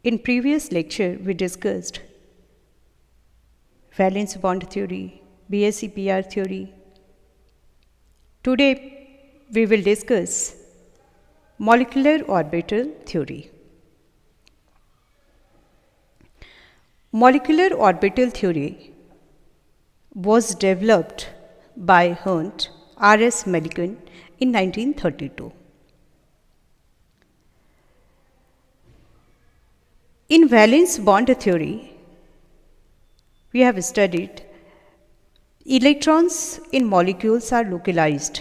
In previous lecture, we discussed valence bond theory, BSEPR theory. Today, we will discuss molecular orbital theory. Molecular orbital theory was developed by Hunt, R.S. Millikan in 1932. In valence bond theory, we have studied electrons in molecules are localized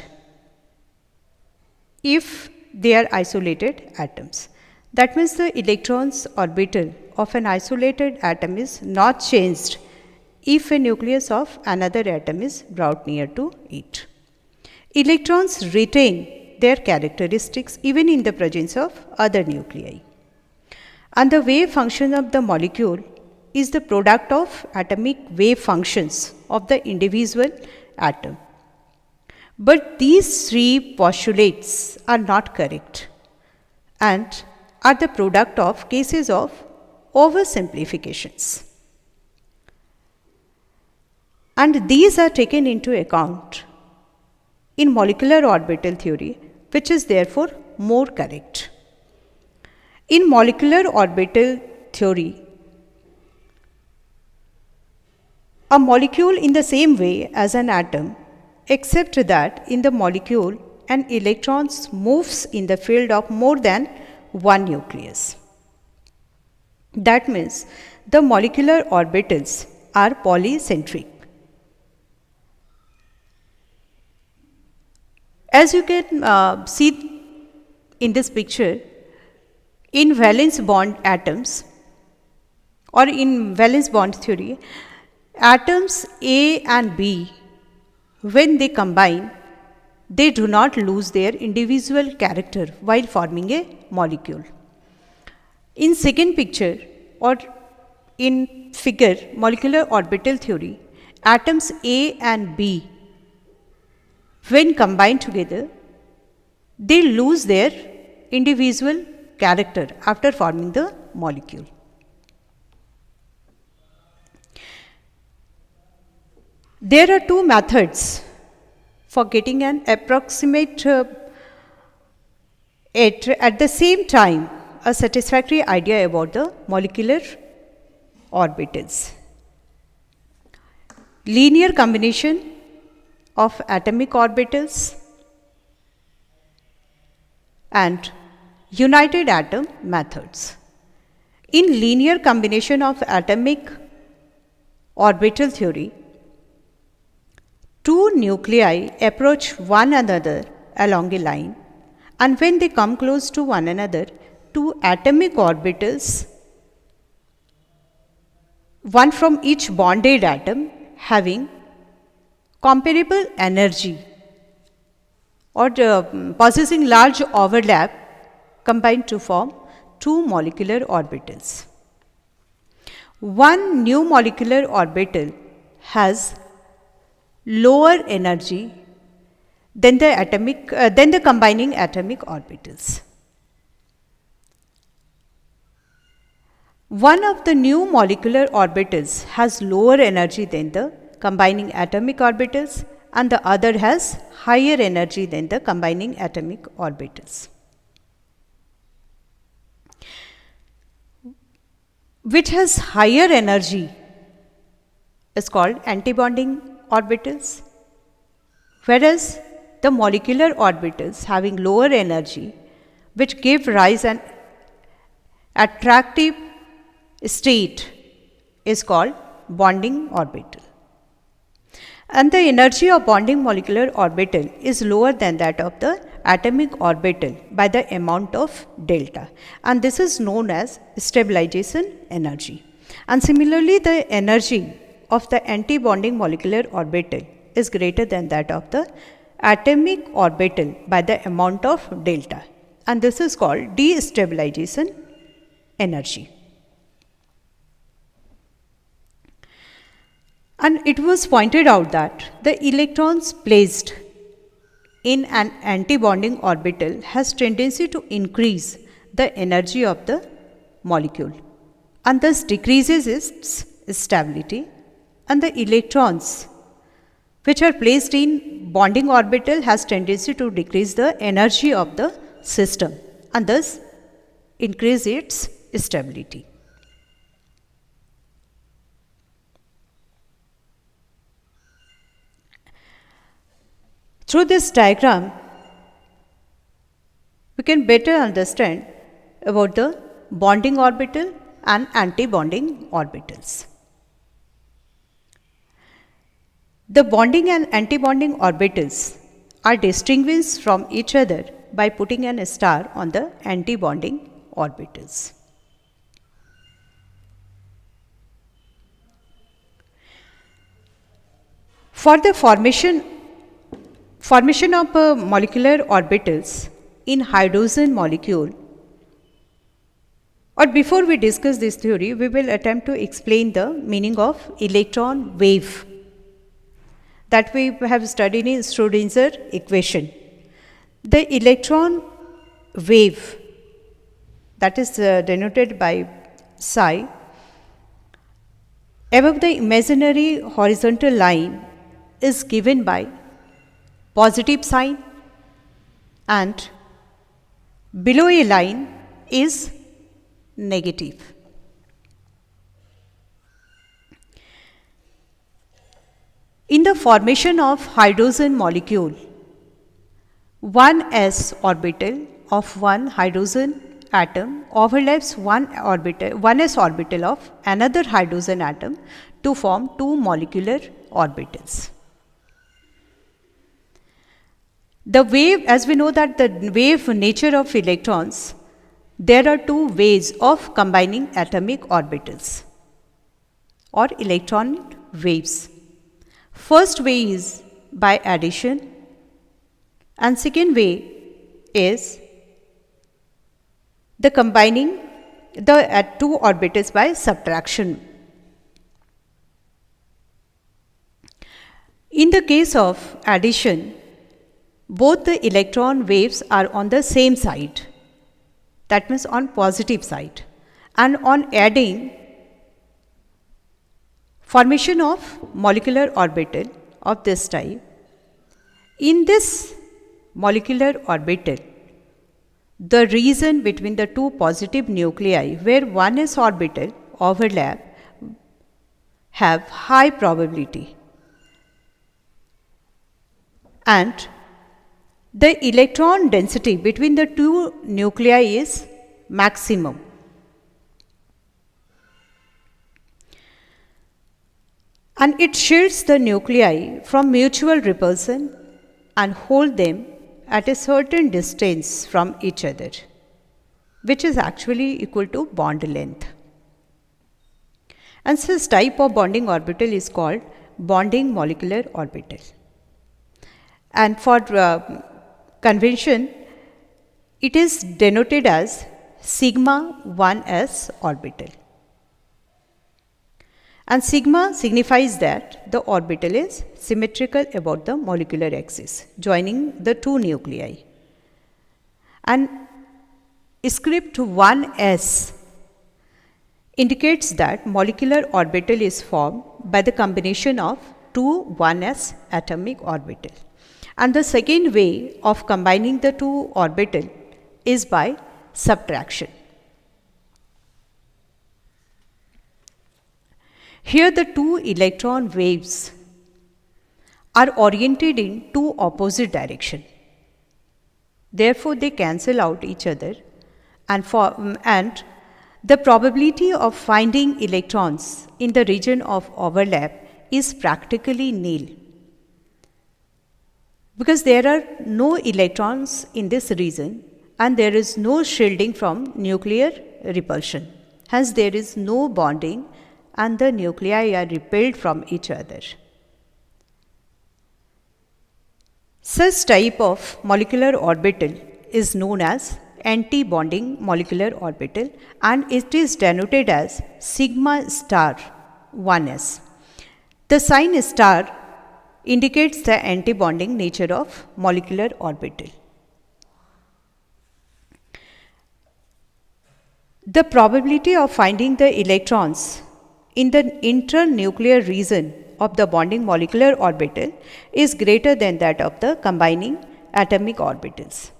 if they are isolated atoms. That means the electron's orbital of an isolated atom is not changed if a nucleus of another atom is brought near to it. Electrons retain their characteristics even in the presence of other nuclei. And the wave function of the molecule is the product of atomic wave functions of the individual atom. But these three postulates are not correct and are the product of cases of oversimplifications. And these are taken into account in molecular orbital theory, which is therefore more correct. In molecular orbital theory, a molecule in the same way as an atom, except that in the molecule an electron moves in the field of more than one nucleus. That means the molecular orbitals are polycentric. As you can see in this picture, in valence bond atoms or in valence bond theory, atoms A and B, when they combine, they do not lose their individual character while forming a molecule. In second picture or in figure molecular orbital theory, atoms A and B, when combined together, they lose their individual character after forming the molecule. There are two methods for getting an approximate at the same time a satisfactory idea about the molecular orbitals. Linear combination of atomic orbitals and united atom methods. In linear combination of atomic orbital theory, two nuclei approach one another along a line, and when they come close to one another, two atomic orbitals, one from each bonded atom having comparable energy or possessing large overlap, combine to form two molecular orbitals. One new molecular orbital has lower energy than the combining atomic orbitals. One of the new molecular orbitals has lower energy than the combining atomic orbitals, and the other has higher energy than the combining atomic orbitals. Which has higher energy is called antibonding orbitals, whereas the molecular orbitals having lower energy, which give rise an attractive state, is called bonding orbital. And the energy of bonding molecular orbital is lower than that of the atomic orbital by the amount of delta, and this is known as stabilization energy. And similarly, the energy of the anti-bonding molecular orbital is greater than that of the atomic orbital by the amount of delta, and this is called destabilization energy. And it was pointed out that the electrons placed in an antibonding orbital has tendency to increase the energy of the molecule and thus decreases its stability, and the electrons which are placed in bonding orbital has tendency to decrease the energy of the system and thus increase its stability. Through this diagram, we can better understand about the bonding orbital and anti-bonding orbitals. The bonding and anti-bonding orbitals are distinguished from each other by putting a star on the anti-bonding orbitals. For the formation of molecular orbitals in hydrogen molecule, or before we discuss this theory, we will attempt to explain the meaning of electron wave that we have studied in Schrödinger equation. The electron wave, that is denoted by psi, above the imaginary horizontal line is given by positive sign, and below a line is negative. In the formation of hydrogen molecule, one s orbital of one hydrogen atom overlaps one s orbital of another hydrogen atom to form two molecular orbitals. The wave, as we know that the wave nature of electrons, there are two ways of combining atomic orbitals or electron waves. First way is by addition, and second way is the combining the two orbitals by subtraction. In the case of addition, both the electron waves are on the same side, that means on positive side, and on adding, formation of molecular orbital of this type. In this molecular orbital, the region between the two positive nuclei where one s orbital overlap have high probability, and the electron density between the two nuclei is maximum. And it shields the nuclei from mutual repulsion and hold them at a certain distance from each other, which is actually equal to bond length. And this type of bonding orbital is called bonding molecular orbital. And for convention, it is denoted as sigma 1s orbital. And sigma signifies that the orbital is symmetrical about the molecular axis, joining the two nuclei. And script 1s indicates that molecular orbital is formed by the combination of two 1s atomic orbital. And the second way of combining the two orbital is by subtraction. Here the two electron waves are oriented in two opposite directions. Therefore, they cancel out each other, and the probability of finding electrons in the region of overlap is practically nil, because there are no electrons in this region and there is no shielding from nuclear repulsion. Hence, there is no bonding and the nuclei are repelled from each other. Such type of molecular orbital is known as anti-bonding molecular orbital, and it is denoted as sigma star 1s. The sign star indicates the anti-bonding nature of molecular orbital. the probability of finding the electrons in the internuclear region of the bonding molecular orbital is greater than that of the combining atomic orbitals.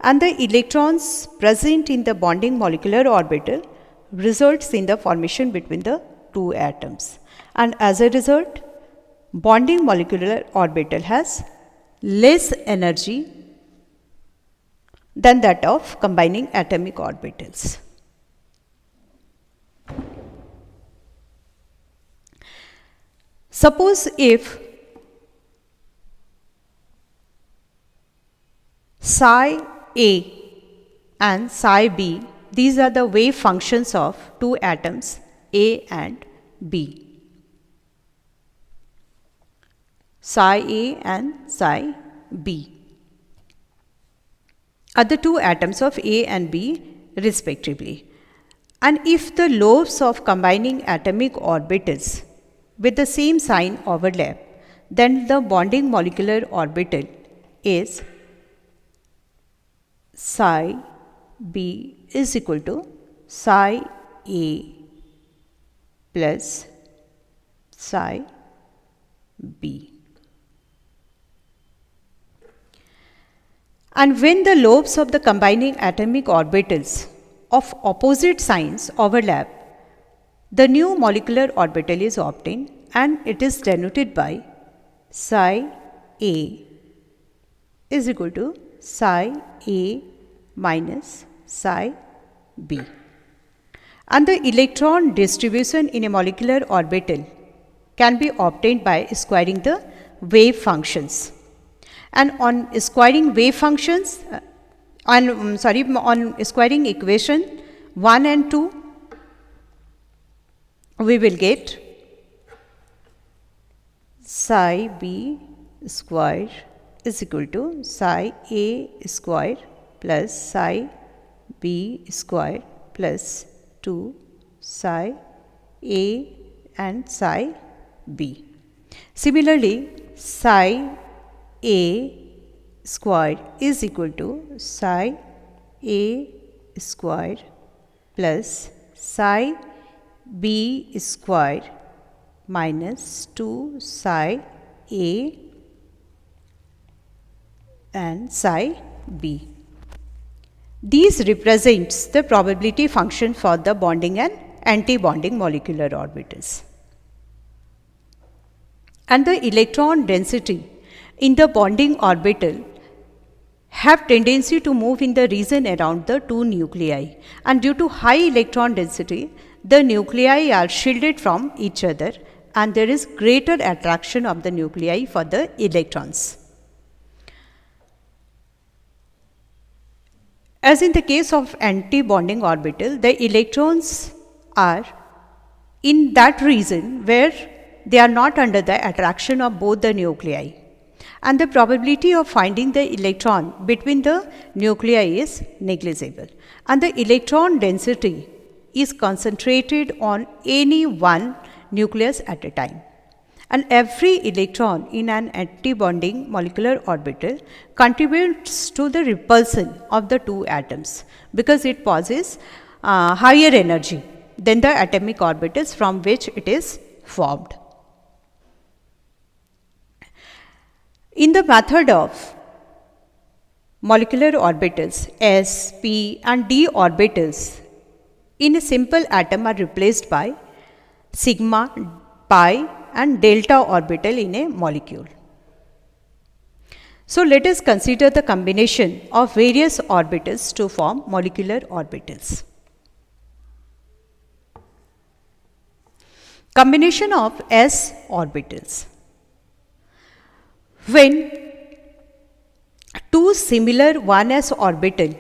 And the electrons present in the bonding molecular orbital results in the formation between the two atoms. And as a result, bonding molecular orbital has less energy than that of combining atomic orbitals. Suppose if psi A and psi B, these are the wave functions of two atoms A and B. Psi A and psi B are the two atoms of A and B respectively. And if the lobes of combining atomic orbitals with the same sign overlap, then the bonding molecular orbital is psi B is equal to psi A plus psi B. And when the lobes of the combining atomic orbitals of opposite signs overlap, the new molecular orbital is obtained and it is denoted by psi A is equal to psi A minus psi B. And the electron distribution in a molecular orbital can be obtained by squaring the wave functions. And on squaring wave functions, on squaring equation 1 and 2, we will get psi B square is equal to psi A square plus psi B square plus 2 psi A and psi B. Similarly, psi A square is equal to psi A square plus psi B square minus 2 psi A and psi B. These represents the probability function for the bonding and anti-bonding molecular orbitals. And the electron density in the bonding orbital have tendency to move in the region around the two nuclei, and due to high electron density, the nuclei are shielded from each other and there is greater attraction of the nuclei for the electrons. As in the case of anti-bonding orbital, the electrons are in that region where they are not under the attraction of both the nuclei, and the probability of finding the electron between the nuclei is negligible, and the electron density is concentrated on any one nucleus at a time. And every electron in an anti-bonding molecular orbital contributes to the repulsion of the two atoms because it possesses higher energy than the atomic orbitals from which it is formed. In the method of molecular orbitals, s, p and d orbitals in a simple atom are replaced by sigma, pi and delta orbital in a molecule. So, let us consider the combination of various orbitals to form molecular orbitals. Combination of s orbitals. When two similar 1s orbital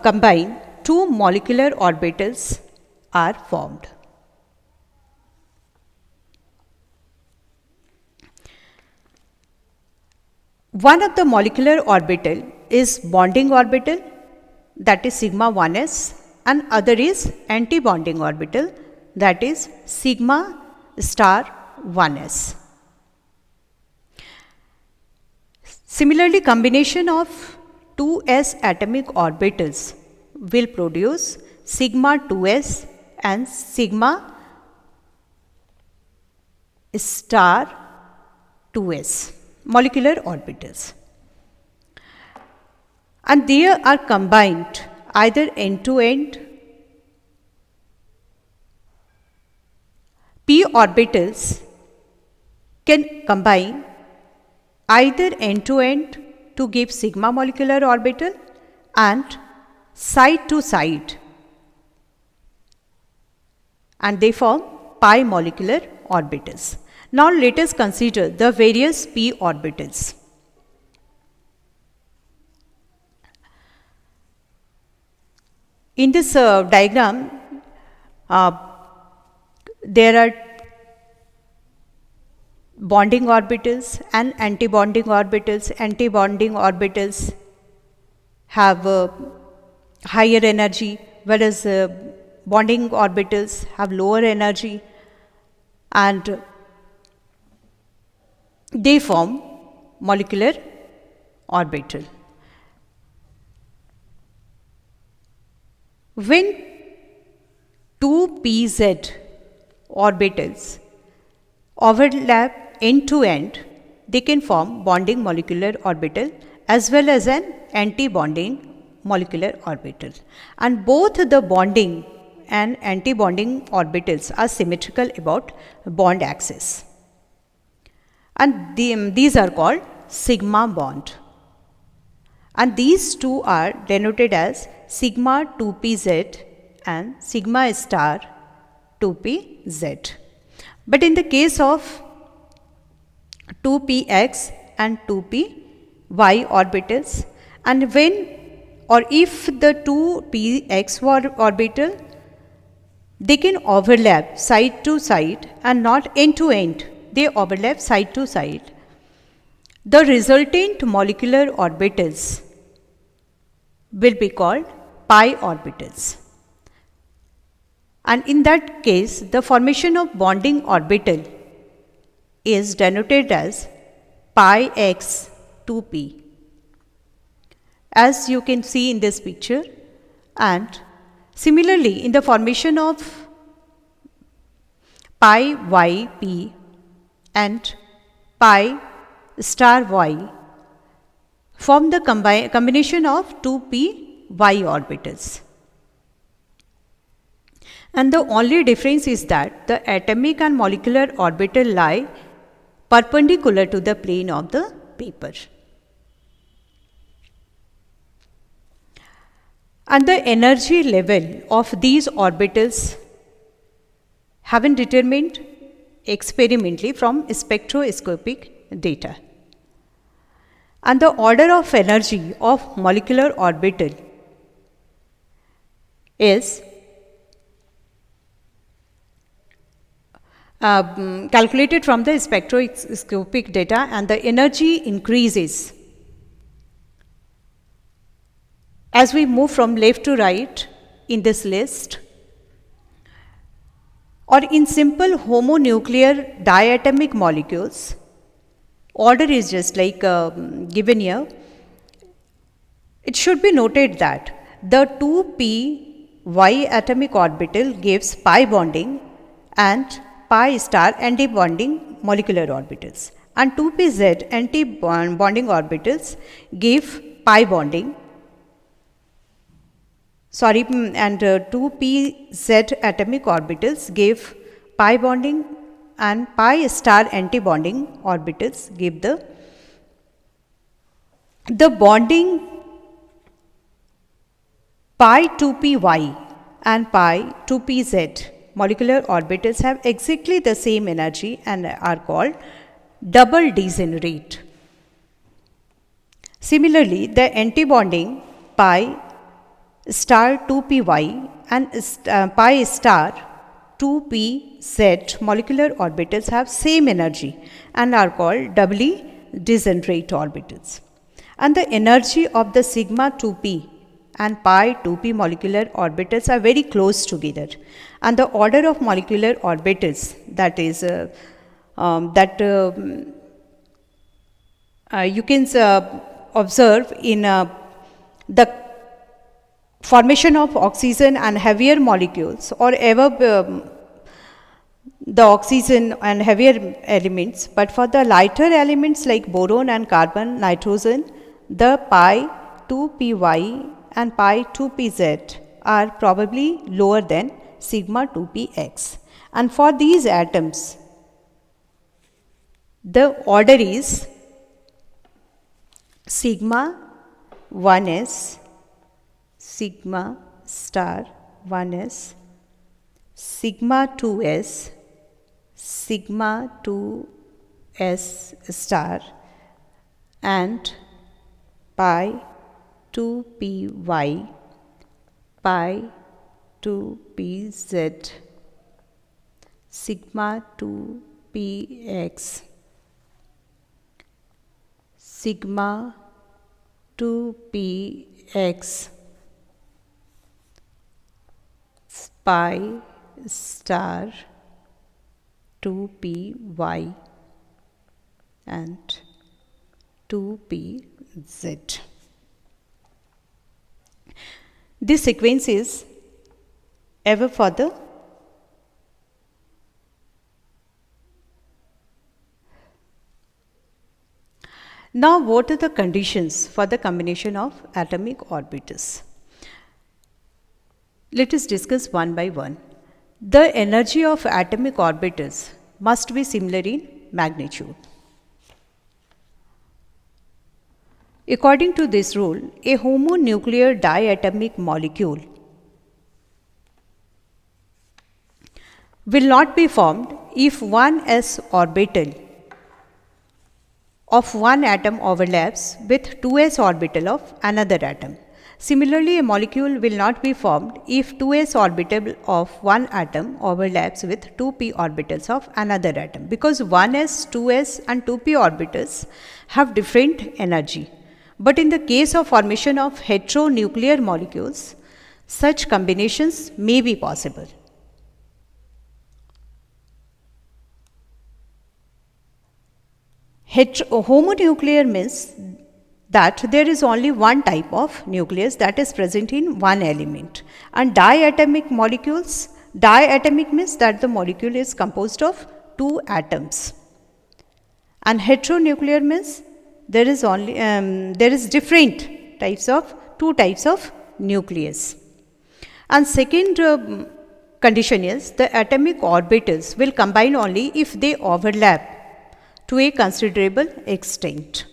combine, two molecular orbitals are formed. One of the molecular orbital is bonding orbital, that is sigma 1s, and other is anti-bonding orbital, that is sigma star 1s. Similarly, combination of two s atomic orbitals will produce sigma 2s and sigma star 2s molecular orbitals, and they are combined either end to end. P orbitals can combine either end to end to give sigma molecular orbital and side to side, and they form pi molecular orbitals. Now let us consider the various p orbitals. In this diagram, there are bonding orbitals and anti-bonding orbitals. Anti-bonding orbitals have higher energy, whereas bonding orbitals have lower energy, and they form molecular orbital. When two pz orbitals overlap end to end, they can form bonding molecular orbital as well as an anti-bonding molecular orbital. And both the bonding and anti-bonding orbitals are symmetrical about bond axis. And these are called sigma bond. And these two are denoted as sigma 2pz and sigma star 2pz. But in the case of 2px and 2py orbitals, and when or if the 2px orbital, they can overlap side to side and not end to end, they overlap side to side, the resultant molecular orbitals will be called pi orbitals. And in that case, the formation of bonding orbital is denoted as pi x 2p, as you can see in this picture. And similarly, in the formation of pi y p and pi star y, form the combination of 2p y orbitals. And the only difference is that the atomic and molecular orbital lie perpendicular to the plane of the paper. And the energy level of these orbitals have been determined experimentally from spectroscopic data. And the order of energy of molecular orbital is calculated from the spectroscopic data, and the energy increases as we move from left to right in this list. Or in simple homonuclear diatomic molecules, order is just like given here. It should be noted that the 2py atomic orbital gives pi bonding and pi star anti-bonding molecular orbitals, and 2pz anti-bonding orbitals give pi bonding, and 2pz atomic orbitals give pi bonding, and pi star anti-bonding orbitals give the bonding. Pi 2py and pi 2pz molecular orbitals have exactly the same energy and are called double degenerate. Similarly, the anti-bonding pi star 2py and pi star 2pz molecular orbitals have same energy and are called doubly degenerate orbitals. And the energy of the sigma 2p and pi 2p molecular orbitals are very close together, and the order of molecular orbitals, that is you can observe in the formation of oxygen and heavier molecules or ever the oxygen and heavier elements, but for the lighter elements like boron and carbon, nitrogen, the pi 2py and pi 2pz are probably lower than sigma 2px. And for these atoms, the order is sigma 1s, sigma star 1s, sigma 2s, sigma 2s star, and pi 2py, pi 2pz, sigma 2px, sigma 2px, pi star 2py, and 2pz. This sequence is ever for the Now, what are the conditions for the combination of atomic orbitals? Let us discuss one by one. The energy of atomic orbitals must be similar in magnitude. According to this rule, a homonuclear diatomic molecule will not be formed if one s orbital of one atom overlaps with 2s orbital of another atom. Similarly, a molecule will not be formed if 2s orbital of one atom overlaps with 2p orbitals of another atom, because 1s, 2s and 2p orbitals have different energy. But in the case of formation of heteronuclear molecules, such combinations may be possible. Homonuclear means that there is only one type of nucleus that is present in one element, and diatomic molecules, diatomic means that the molecule is composed of two atoms, and heteronuclear means there is only there is different types of two types of nucleus. And second condition is the atomic orbitals will combine only if they overlap to a considerable extent.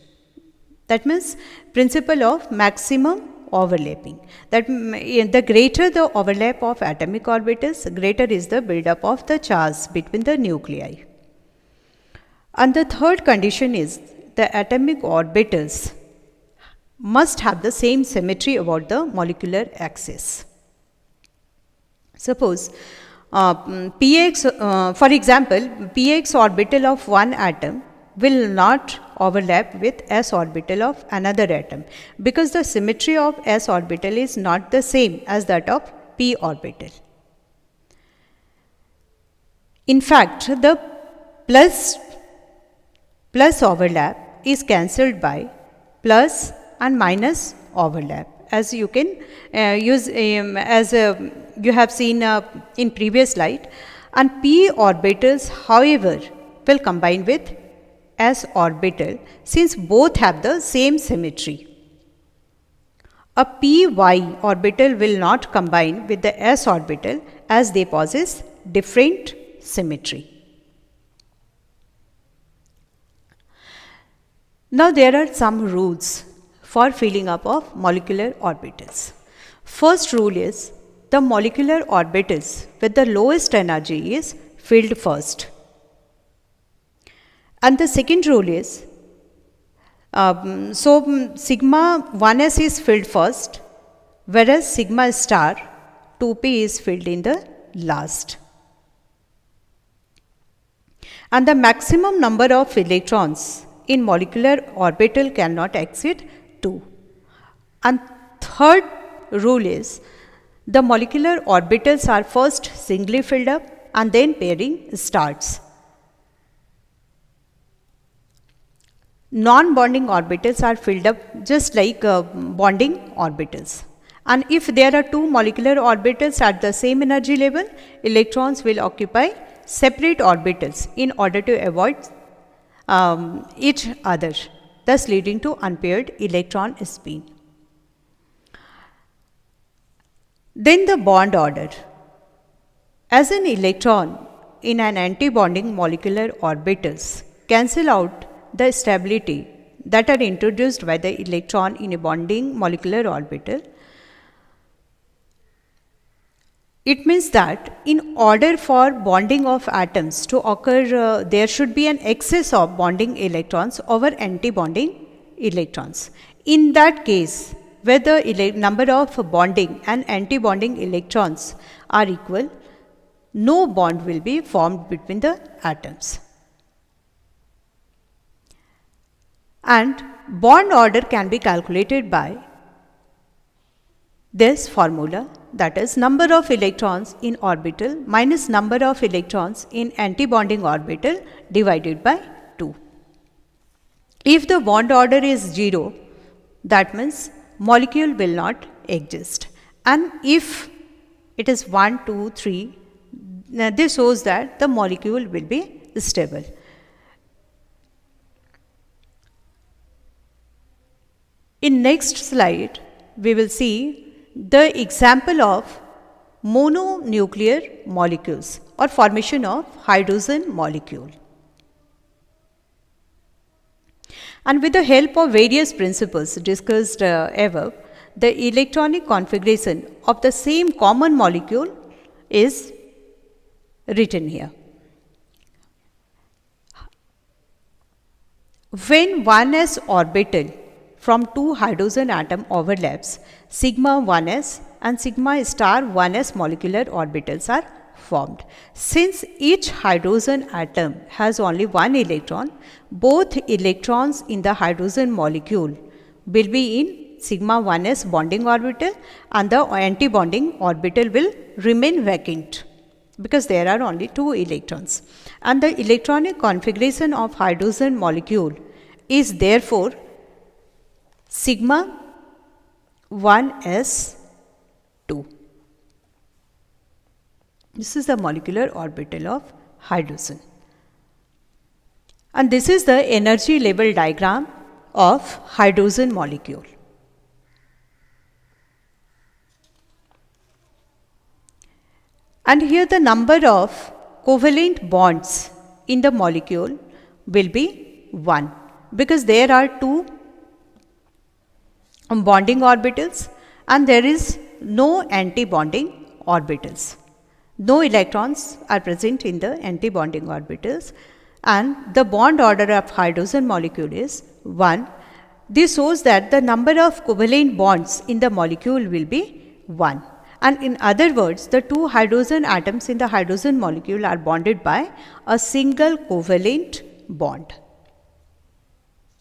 That means principle of maximum overlapping, that the greater the overlap of atomic orbitals, greater is the buildup of the charge between the nuclei. And the third condition is the atomic orbitals must have the same symmetry about the molecular axis. Suppose px, for example, px orbital of one atom will not overlap with s orbital of another atom, because the symmetry of s orbital is not the same as that of p orbital. In fact, the plus overlap is cancelled by plus and minus overlap, as you can use as you have seen in previous slide. And p orbitals, however, will combine with s orbital since both have the same symmetry. A py orbital will not combine with the s orbital as they possess different symmetry. Now, there are some rules for filling up of molecular orbitals. First rule is the molecular orbitals with the lowest energy is filled first. And the second rule is, sigma 1s is filled first, whereas sigma star 2p is filled in the last. And the maximum number of electrons in molecular orbital cannot exceed 2. And third rule is the molecular orbitals are first singly filled up and then pairing starts. Non-bonding orbitals are filled up just like bonding orbitals. And if there are two molecular orbitals at the same energy level, electrons will occupy separate orbitals in order to avoid each other, thus leading to unpaired electron spin. Then the bond order. As an electron in an antibonding molecular orbitals cancel out the stability that are introduced by the electron in a bonding molecular orbital, it means that in order for bonding of atoms to occur, there should be an excess of bonding electrons over antibonding electrons. In that case, where the number of bonding and antibonding electrons are equal, no bond will be formed between the atoms. And bond order can be calculated by this formula, that is number of electrons in orbital minus number of electrons in antibonding orbital divided by 2. If the bond order is 0, that means molecule will not exist, and if it is 1, 2, 3, this shows that the molecule will be stable. In next slide, we will see the example of mononuclear molecules or formation of hydrogen molecule. And with the help of various principles discussed above, the electronic configuration of the same common molecule is written here. When 1s orbital from two hydrogen atom overlaps, sigma 1s and sigma star 1s molecular orbitals are formed. Since each hydrogen atom has only one electron, both electrons in the hydrogen molecule will be in sigma 1s bonding orbital and the antibonding orbital will remain vacant because there are only two electrons. And the electronic configuration of hydrogen molecule is therefore sigma 1s2. This is the molecular orbital of hydrogen. And this is the energy level diagram of hydrogen molecule. And here the number of covalent bonds in the molecule will be 1 because there are two bonding orbitals and there is no anti-bonding orbitals. No electrons are present in the anti-bonding orbitals and the bond order of hydrogen molecule is 1. This shows that the number of covalent bonds in the molecule will be 1. And in other words, the two hydrogen atoms in the hydrogen molecule are bonded by a single covalent bond.